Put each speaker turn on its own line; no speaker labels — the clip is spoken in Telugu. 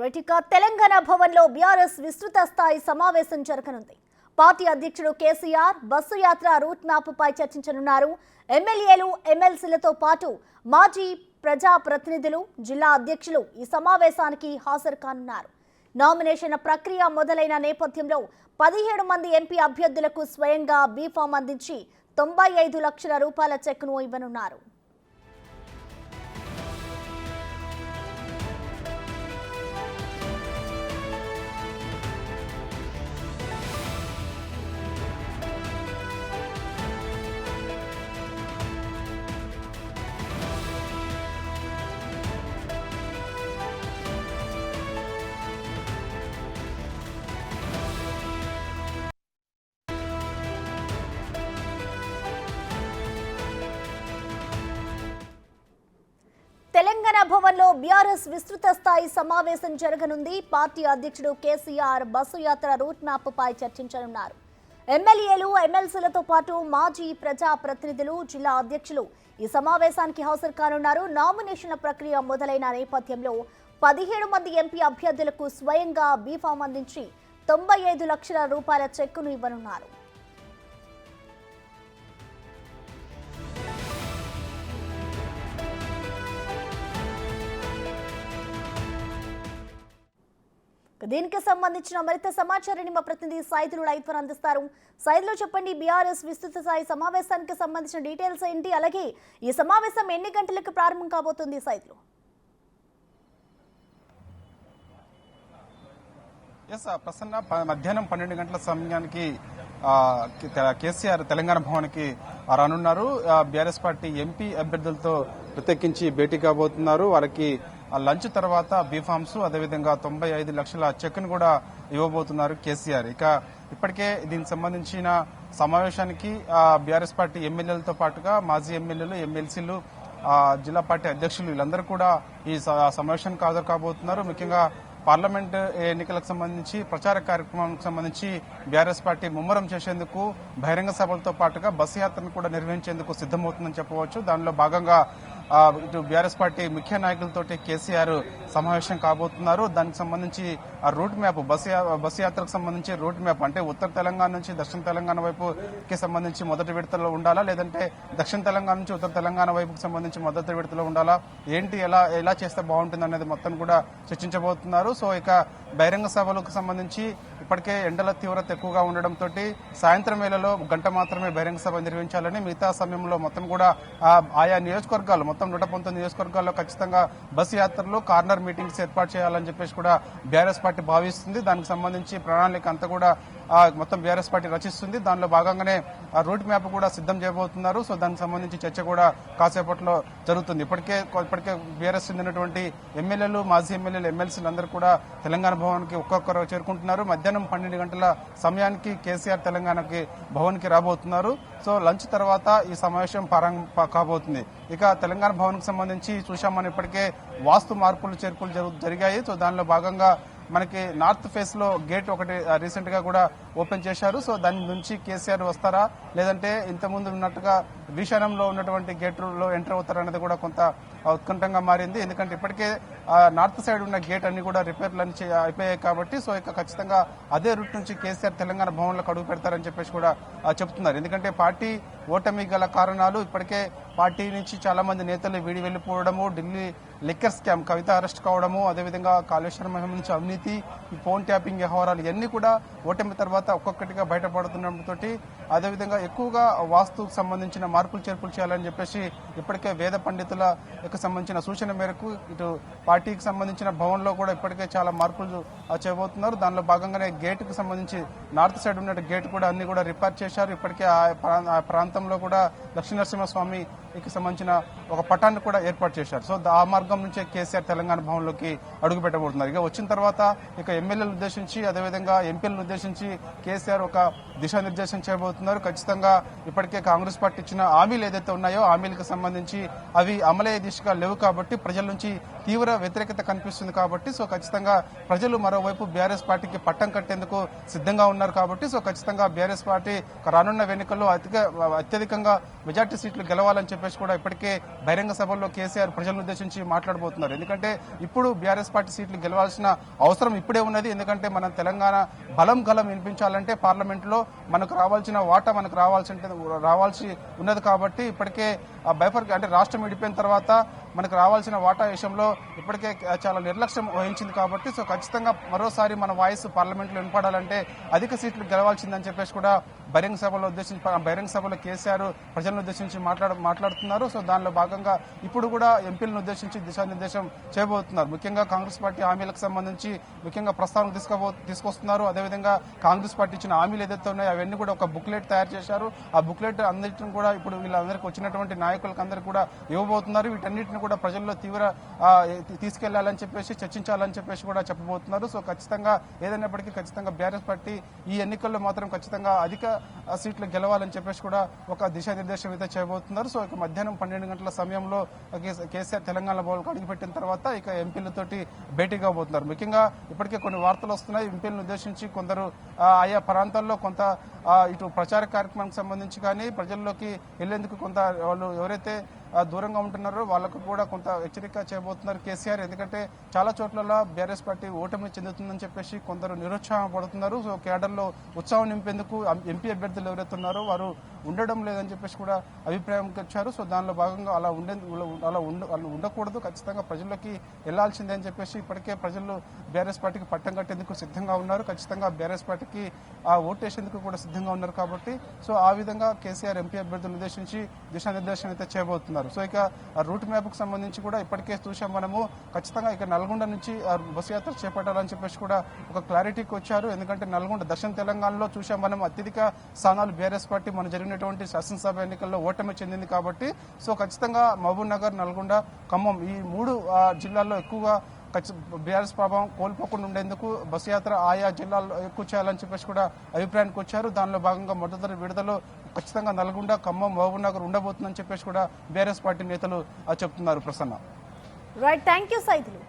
రైటిక తెలంగాణ భవన్లో బీఆర్ఎస్ విస్తృత స్థాయి సమావేశం జరగనుంది. పార్టీ అధ్యక్షుడు కేసీఆర్ బస్సు యాత్ర రూట్ మ్యాప్ పై చర్చించనున్నారు. ఎమ్మెల్యేలు ఎమ్మెల్సీలతో పాటు మాజీ ప్రజా ప్రతినిధులు జిల్లా అధ్యక్షులు ఈ సమావేశానికి హాజరు కానున్నారు. నామినేషన్ ప్రక్రియ మొదలైన నేపథ్యంలో 17 మంది ఎంపీ అభ్యర్థులకు స్వయంగా బీఫామ్ అందించి 95 లక్షల రూపాయల చెక్ను ఇవ్వనున్నారు. తెలంగాణ భవన్లో బీఆర్ఎస్ విస్తృత స్థాయి సమావేశం జరగనుంది. పార్టీ అధ్యక్షుడు కేసీఆర్ బస్సు యాత్ర రూట్ మ్యాప్ పై చర్చించనున్నారు. ఎమ్మెల్యేలు ఎమ్మెల్సీలతో పాటు మాజీ ప్రజా ప్రతినిధులు జిల్లా అధ్యక్షులు ఈ సమావేశానికి హాజరు కానున్నారు. నామినేషన్ల ప్రక్రియ మొదలైన నేపథ్యంలో 17 మంది ఎంపీ అభ్యర్థులకు స్వయంగా బీఫామ్ అందించి 95 లక్షల రూపాయల చెక్కును ఇవ్వనున్నారు. దీనికి సంబంధించిన మరింత సమాచారాన్ని మా ప్రతినిధి సైదులు లైవ్ ద్వారా అందిస్తారు. సైదులు చెప్పండి, బీఆర్ఎస్ విస్తృత స్థాయి సమావేశానికి సంబంధించిన డీటెయిల్స్ ఏంటి, అలాగే ఈ సమావేశం ఎన్ని గంటలకు ప్రారంభం కాబోతుంది? సైదులు
ప్రసన్న మధ్యాహ్నం 12 గంటల సమయానికి కేసీఆర్ తెలంగాణ భవన్కి రానున్నారు. బీఆర్ఎస్ పార్టీ ఎంపీ అభ్యర్థులతో ప్రత్యేకించి భేటీ కాబోతున్నారు. వారికి లంచ్ తర్వాత బీఫామ్స్ అదేవిధంగా 95 లక్షల చెక్ను కూడా ఇవ్వబోతున్నారు కేసీఆర్. ఇప్పటికే దీనికి సంబంధించిన సమావేశానికి బీఆర్ఎస్ పార్టీ ఎమ్మెల్యేలతో పాటుగా మాజీ ఎమ్మెల్యేలు ఎమ్మెల్సీలు జిల్లా పార్టీ అధ్యక్షులు వీళ్ళందరూ కూడా ఈ సమావేశానికి హాజరు కాబోతున్నారు. ముఖ్యంగా పార్లమెంట్ ఎన్నికలకు సంబంధించి ప్రచార కార్యక్రమానికి సంబంధించి బీఆర్ఎస్ పార్టీ ముమ్మరం చేసేందుకు బహిరంగ సభలతో పాటుగా బస్సు యాత్రను కూడా నిర్వహించేందుకు సిద్దమవుతుందని చెప్పవచ్చు. దానిలో భాగంగా ఇటు బీఆర్ఎస్ పార్టీ ముఖ్య నాయకులతోటి కేసీఆర్ సమావేశం కాబోతున్నారు. దానికి సంబంధించి ఆ రూట్ మ్యాప్ బస్సు యాత్రకు సంబంధించి రూట్ మ్యాప్ అంటే ఉత్తర తెలంగాణ నుంచి దక్షిణ తెలంగాణ వైపుకి సంబంధించి మొదటి విడతలో ఉండాలా, లేదంటే దక్షిణ తెలంగాణ నుంచి ఉత్తర తెలంగాణ వైపుకి సంబంధించి మొదటి విడతలో ఉండాలా, ఏంటి ఎలా చేస్తే బాగుంటుంది అనేది మొత్తం కూడా చర్చించబోతున్నారు. సో బహిరంగ సభలకు సంబంధించి ఇప్పటికే ఎండల తీవ్రత ఎక్కువగా ఉండడంతో సాయంత్రం వేళలో గంట మాత్రమే బహిరంగ సభ నిర్వహించాలని, మిగతా సమయంలో మొత్తం కూడా ఆయా నియోజకవర్గాలు మొత్తం 119 నియోజకవర్గాల్లో ఖచ్చితంగా బస్సు యాత్రలు కార్నర్ మీటింగ్స్ ఏర్పాటు చేయాలని చెప్పేసి కూడా బీఆర్ఎస్ పార్టీ భావిస్తుంది. దానికి సంబంధించి ప్రణాళిక అంతా కూడా మొత్తం బీఆర్ఎస్ పార్టీ రచిస్తుంది. దానిలో భాగంగానే రూట్ మ్యాప్ కూడా సిద్దం చేయబోతున్నారు. సో దానికి సంబంధించి చర్చ కూడా కాసేపట్లో జరుగుతుంది. ఇప్పటికే బీఆర్ఎస్ చెందినటువంటి ఎమ్మెల్యేలు మాజీ ఎమ్మెల్యేలు ఎమ్మెల్సీలు అందరూ కూడా తెలంగాణ భవన్కి ఒక్కొక్కరు చేరుకుంటున్నారు. మధ్యాహ్నం 12 గంటల సమయానికి కేసీఆర్ తెలంగాణకి భవన్కి రాబోతున్నారు. సో లంచ్ తర్వాత ఈ సమావేశం ప్రారంభం కాబోతుంది. తెలంగాణ భవన్కి సంబంధించి చూశామని ఇప్పటికే వాస్తు మార్పులు చేర్పులు జరిగాయి. సో దానిలో భాగంగా మనకి నార్త్ ఫేస్ లో గేట్ ఒకటి రీసెంట్ గా కూడా ఓపెన్ చేశారు. సో దాని నుంచి కేసీఆర్ వస్తారా, లేదంటే ఇంతకుముందు ఉన్నట్టుగా విశానంలో ఉన్నటువంటి గేట్ లో ఎంటర్ అవుతారా అనేది కూడా కొంత ఉత్కంఠంగా మారింది. ఎందుకంటే ఇప్పటికే నార్త్ సైడ్ ఉన్న గేట్ అన్ని కూడా రిపేర్లు అయిపోయాయి కాబట్టి సో ఖచ్చితంగా అదే రూట్ నుంచి కేసీఆర్ తెలంగాణ భవన్లకు అడుగు పెడతారని చెప్పేసి కూడా చెబుతున్నారు. ఎందుకంటే పార్టీ ఓటమి గల కారణాలు ఇప్పటికే పార్టీ నుంచి చాలా మంది నేతలు వీడి వెళ్లిపోవడము, ఢిల్లీ లిక్కర్ స్కామ్ కవిత అరెస్ట్ కావడము, అదేవిధంగా కాళేశ్వరం మహిమ నుంచి అవినీతి, ఈ ఫోన్ ట్యాపింగ్ వ్యవహారాలు ఇవన్నీ కూడా ఓటమి తర్వాత ఒక్కొక్కటిగా బయటపడుతుండటంతో అదేవిధంగా ఎక్కువగా వాస్తుకు సంబంధించిన మార్పులు చేర్పులు చేయాలని చెప్పేసి ఇప్పటికే వేద పండితులకు సంబంధించిన సూచన మేరకు ఇటు పార్టీకి సంబంధించిన భవన్లో కూడా ఇప్పటికే చాలా మార్పులు చేయబోతున్నారు. దానిలో భాగంగానే గేటుకు సంబంధించి నార్త్ సైడ్ ఉన్న గేట్ కూడా అన్ని కూడా రిపేర్ చేశారు. ఇప్పటికే ఆ ప్రాంతంలో కూడా లక్ష్మీనరసింహస్వామికి సంబంధించిన ఒక పటాన్ని కూడా ఏర్పాటు చేశారు. సో ఆ మార్గం నుంచే కేసీఆర్ తెలంగాణ భవన్లోకి అడుగు పెట్టబోతున్నారు. వచ్చిన తర్వాత ఎమ్మెల్యేలను ఉద్దేశించి అదేవిధంగా ఎంపీలను ఉద్దేశించి కేసీఆర్ ఒక దిశానిర్దేశం చేయబోతున్నారు. ఖచ్చితంగా ఇప్పటికే కాంగ్రెస్ పార్టీ ఇచ్చిన హామీలు ఏదైతే ఉన్నాయో హామీలకు సంబంధించి అవి అమలయ్యే దిశగా లేవు కాబట్టి ప్రజల నుంచి తీవ్ర వ్యతిరేకత కనిపిస్తుంది కాబట్టి సో ఖచ్చితంగా ప్రజలు మరోవైపు బీఆర్ఎస్ పార్టీకి పట్టం కట్టేందుకు సిద్ధంగా ఉన్నారు కాబట్టి సో ఖచ్చితంగా బీఆర్ఎస్ పార్టీ రానున్న ఎన్నికల్లో అత్యధికంగా మెజార్టీ సీట్లు గెలవాలని చెప్పి చెప్పేసి కూడా ఇప్పటికే బహిరంగ సభల్లో కేసీఆర్ ప్రజలను ఉద్దేశించి మాట్లాడబోతున్నారు. ఎందుకంటే ఇప్పుడు బీఆర్ఎస్ పార్టీ సీట్లు గెలవాల్సిన అవసరం ఇప్పుడే ఉన్నది. ఎందుకంటే మనం తెలంగాణ బలం గలం వినిపించాలంటే పార్లమెంట్లో మనకు రావాల్సిన వాటా మనకు రావాల్సి ఉన్నది. కాబట్టి ఇప్పటికే అంటే రాష్ట్రం విడిపోయిన తర్వాత మనకు రావాల్సిన వాటా విషయంలో ఇప్పటికే చాలా నిర్లక్ష్యం వహించింది. కాబట్టి సో ఖచ్చితంగా మరోసారి మన వాయిస్ పార్లమెంట్లో వినపడాలంటే అధిక సీట్లు గెలవాల్సిందని చెప్పేసి కూడా బహిరంగ సభలో కేసీఆర్ ప్రజలను ఉద్దేశించి మాట్లాడుతున్నారు. సో దానిలో భాగంగా ఇప్పుడు కూడా ఎంపీలను ఉద్దేశించి దిశానిర్దేశం చేయబోతున్నారు. ముఖ్యంగా కాంగ్రెస్ పార్టీ హామీలకు సంబంధించి ముఖ్యంగా ప్రస్తావన తీసుకొస్తున్నారు. అదేవిధంగా కాంగ్రెస్ పార్టీ ఇచ్చిన హామీలు ఏదైతే ఉన్నాయో అవన్నీ కూడా ఒక బుక్లెట్ తయారు చేశారు. ఆ బుక్లెట్ అందరిని కూడా ఇప్పుడు వీళ్ళందరికీ వచ్చినటువంటి నాయకులకు అందరికీ కూడా ఇవ్వబోతున్నారు. వీటన్నిటిని కూడా ప్రజల్లో తీసుకెళ్లాలని చెప్పేసి చర్చించాలని చెప్పేసి కూడా చెప్పబోతున్నారు. సో ఖచ్చితంగా ఏదైనప్పటికీ ఖచ్చితంగా బీఆర్ఎస్ పార్టీ ఈ ఎన్నికల్లో మాత్రం ఖచ్చితంగా అధిక సీట్లు గెలవాలని చెప్పేసి కూడా ఒక దిశానిర్దేశం అయితే చేయబోతున్నారు. సో ఇక మధ్యాహ్నం 12 గంటల సమయంలో కేసీఆర్ తెలంగాణ భవన్కు అడుగుపెట్టిన తర్వాత ఇక ఎంపీలతోటి భేటీ కాబోతున్నారు. ముఖ్యంగా ఇప్పటికే కొన్ని వార్తలు వస్తున్నాయి. ఎంపీలను ఉద్దేశించి కొందరు ఆయా ప్రాంతాల్లో కొంత ఇటు ప్రచార కార్యక్రమానికి సంబంధించి కానీ ప్రజల్లోకి వెళ్లేందుకు కొంత వాళ్ళు ఎవరైతే దూరంగా ఉంటున్నారో వాళ్ళకు కూడా కొంత హెచ్చరిక చేయబోతున్నారు కేసీఆర్. ఎందుకంటే చాలా చోట్ల బీఆర్ఎస్ పార్టీ ఓటమి చెందుతుందని చెప్పేసి కొందరు నిరుత్సాహపడుతున్నారు. సో కేడర్లో ఉత్సాహం నింపేందుకు ఎంపీ అభ్యర్థులు ఎవరైతే ఉన్నారో వారు ఉండడం లేదని చెప్పేసి కూడా అభిప్రాయం వచ్చారు. సో దానిలో భాగంగా అలా ఉండకూడదు, ఖచ్చితంగా ప్రజల్లోకి వెళ్లాల్సిందే అని చెప్పేసి ఇప్పటికే ప్రజలు బీఆర్ఎస్ పార్టీకి పట్టం కట్టేందుకు సిద్ధంగా ఉన్నారు. ఖచ్చితంగా బీఆర్ఎస్ పార్టీకి ఓటేసేందుకు కూడా సిద్ధంగా ఉన్నారు. కాబట్టి సో ఆ విధంగా కేసీఆర్ ఎంపీ అభ్యర్థులను ఉద్దేశించి దిశానిర్దేశం అయితే చేయబోతున్నారు. సో ఇక రూట్ మ్యాప్ కు సంబంధించి కూడా ఇప్పటికే చూసాం మనము. ఖచ్చితంగా ఇక నల్గొండ నుంచి బస్సు యాత్ర చేపట్టాలని చెప్పేసి కూడా ఒక క్లారిటీకి వచ్చారు. ఎందుకంటే నల్గొండ దక్షిణ తెలంగాణలో చూసాం మనం అత్యధిక స్థానాలు బీఆర్ఎస్ పార్టీ మన జరిగినటువంటి శాసనసభ ఎన్నికల్లో ఓటమి చెందింది. కాబట్టి సో ఖచ్చితంగా మహబూబ్ నగర్, నల్గొండ, ఖమ్మం ఈ 3 జిల్లాల్లో ఎక్కువగా బీఆర్ఎస్ ప్రభావం కోల్పోకుండా ఉండేందుకు బస్సు యాత్ర ఆయా జిల్లాల్లో ఎక్కువ చేయాలని చెప్పేసి కూడా అభిప్రాయానికి వచ్చారు. దానిలో భాగంగా మొదటి విడుదలలో ఖచ్చితంగా నల్గొండ, ఖమ్మం, మహబూబ్ నగర్ ఉండబోతుందని చెప్పేసి కూడా బీఆర్ఎస్ పార్టీ నేతలు చెప్తున్నారు. Prasanna.
Right, thank you Saidulu.